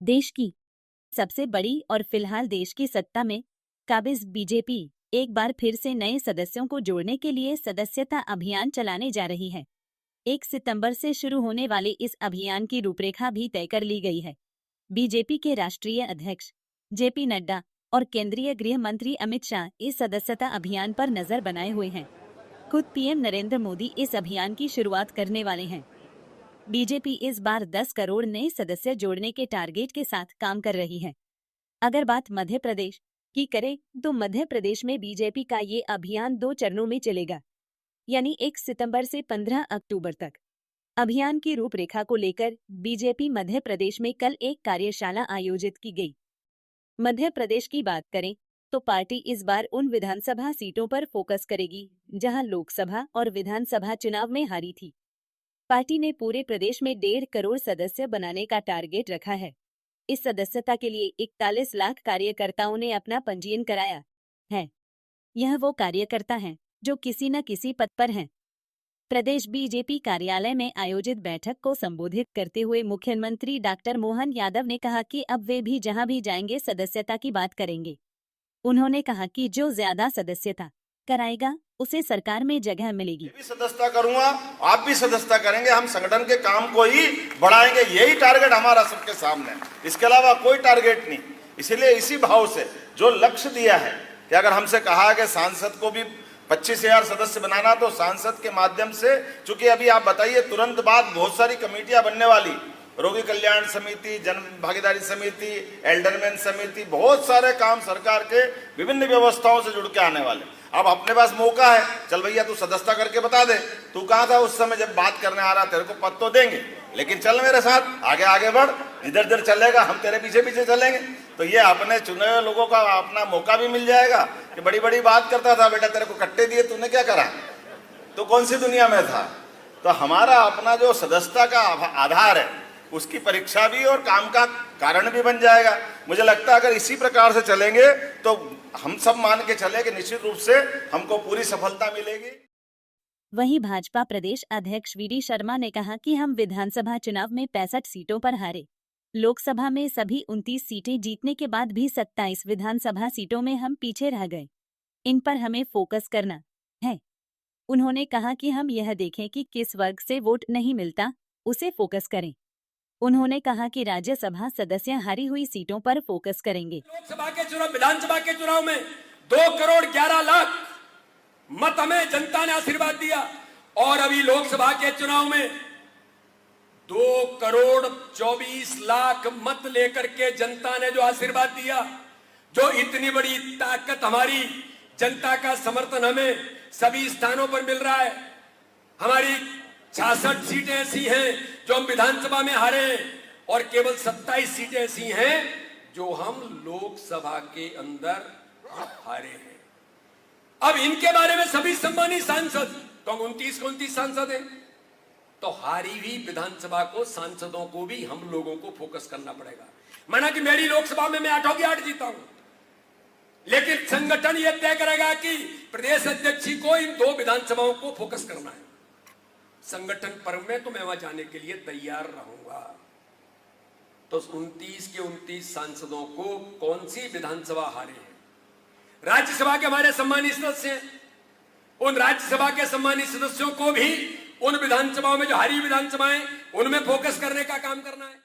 देश की सबसे बड़ी और फिलहाल देश की सत्ता में काबिज बीजेपी एक बार फिर से नए सदस्यों को जोड़ने के लिए सदस्यता अभियान चलाने जा रही है। 1 सितंबर से शुरू होने वाले इस अभियान की रूपरेखा भी तय कर ली गई है। बीजेपी के राष्ट्रीय अध्यक्ष जेपी नड्डा और केंद्रीय गृह मंत्री अमित शाह इस सदस्यता अभियान पर नजर बनाए हुए हैं। खुद पीएम नरेंद्र मोदी इस अभियान की शुरुआत करने वाले हैं। बीजेपी इस बार 10 करोड़ नए सदस्य जोड़ने के टारगेट के साथ काम कर रही है। अगर बात मध्य प्रदेश की करें तो मध्य प्रदेश में बीजेपी का ये अभियान 2 चरणों में चलेगा, यानी 1 सितंबर से 15 अक्टूबर तक। अभियान की रूपरेखा को लेकर बीजेपी मध्य प्रदेश में कल एक कार्यशाला आयोजित की गई। मध्य प्रदेश की बात करें तो पार्टी इस बार उन विधानसभा सीटों पर फोकस करेगी जहां लोकसभा और विधानसभा चुनाव में हारी थी। पार्टी ने पूरे प्रदेश में 1.5 करोड़ सदस्य बनाने का टारगेट रखा है। इस सदस्यता के लिए 41 लाख कार्यकर्ताओं ने अपना पंजीयन कराया है। यह वो कार्यकर्ता हैं जो किसी न किसी पद पर हैं। प्रदेश बीजेपी कार्यालय में आयोजित बैठक को संबोधित करते हुए मुख्यमंत्री डॉक्टर मोहन यादव ने कहा कि अब वे भी जहां भी जाएंगे सदस्यता की बात करेंगे। उन्होंने कहा कि जो ज्यादा सदस्यता कराएगा उसे सरकार में जगह मिलेगी। मैं भी सदस्यता करूंगा, आप भी सदस्यता करेंगे, हम संगठन के काम को ही बढ़ाएंगे। यही टारगेट हमारा सबके सामने है, इसके अलावा कोई टारगेट नहीं। इसीलिए इसी भाव से जो लक्ष्य दिया है कि अगर हमसे कहा कि सांसद को भी 25,000 सदस्य बनाना, तो सांसद के माध्यम से, चूंकि अभी आप बताइए तुरंत बाद बहुत सारी कमेटियां बनने वाली, रोगी कल्याण समिति, जन भागीदारी समिति, एल्डरमैन समिति, बहुत सारे काम सरकार के विभिन्न व्यवस्थाओं से जुड़ के आने वाले। अब अपने पास मौका है, चल भैया तू सदस्यता करके बता दे, तू कहाँ था उस समय जब बात करने आ रहा, तेरे को पद तो देंगे, लेकिन चल मेरे साथ आगे आगे बढ़, जिधर जिधर चलेगा हम तेरे पीछे पीछे चलेंगे। तो ये अपने चुने हुए लोगों का अपना मौका भी मिल जाएगा कि बड़ी बड़ी बात करता था, बेटा तेरे को कट्टे दिए, तूने क्या करा, तो कौन सी दुनिया में था। तो हमारा अपना जो सदस्यता का आधार है उसकी परीक्षा भी और काम का कारण भी बन जाएगा। मुझे लगता है अगर इसी प्रकार से चलेंगे तो हम सब मान के चले कि निश्चित रूप से हमको पूरी सफलता मिलेगी। वहीं भाजपा प्रदेश अध्यक्ष वीडी शर्मा ने कहा कि हम विधानसभा चुनाव में 65 सीटों पर हारे। लोकसभा में सभी 29 सीटें जीतने के बाद भी 27 विधानसभा सीटों में हम पीछे रह गए। इन पर हमें फोकस करना है। उन्होंने कहा कि हम यह देखें कि किस वर्ग से वोट नहीं मिलता, उसे फोकस करें। उन्होंने कहा कि राज्यसभा सदस्य हारी हुई सीटों पर फोकस करेंगे। लोकसभा के चुनाव, विधानसभा के चुनाव में 2 करोड़ 11 लाख मत हमें जनता ने आशीर्वाद दिया, और अभी लोकसभा के चुनाव में 2 करोड़ 24 लाख मत लेकर के जनता ने जो आशीर्वाद दिया, जो इतनी बड़ी ताकत हमारी जनता का समर्थन हमें सभी स्थानों पर मिल रहा है। हमारी 66 सीटें ऐसी हैं जो हम विधानसभा में हारे हैं, और केवल 27 सीटें ऐसी हैं जो हम लोकसभा के अंदर हारे हैं। अब इनके बारे में सभी सम्मानित सांसद, तो 29 सांसद हैं, तो हारी हुई विधानसभा को, सांसदों को भी हम लोगों को फोकस करना पड़ेगा। माना कि मेरी लोकसभा में मैं 8 की 8 जीता हूं, लेकिन संगठन यह तय करेगा कि प्रदेश अध्यक्ष को इन 2 विधानसभाओं को फोकस करना है। संगठन पर्व में तो मैं वहां जाने के लिए तैयार रहूंगा। तो 29 के 29 सांसदों को कौन सी विधानसभा हारे हैं, राज्यसभा के हमारे सम्मानित सदस्य हैं, उन राज्यसभा के सम्मानित सदस्यों को भी उन विधानसभाओं में जो हारी विधानसभाएं उनमें फोकस करने का काम करना है।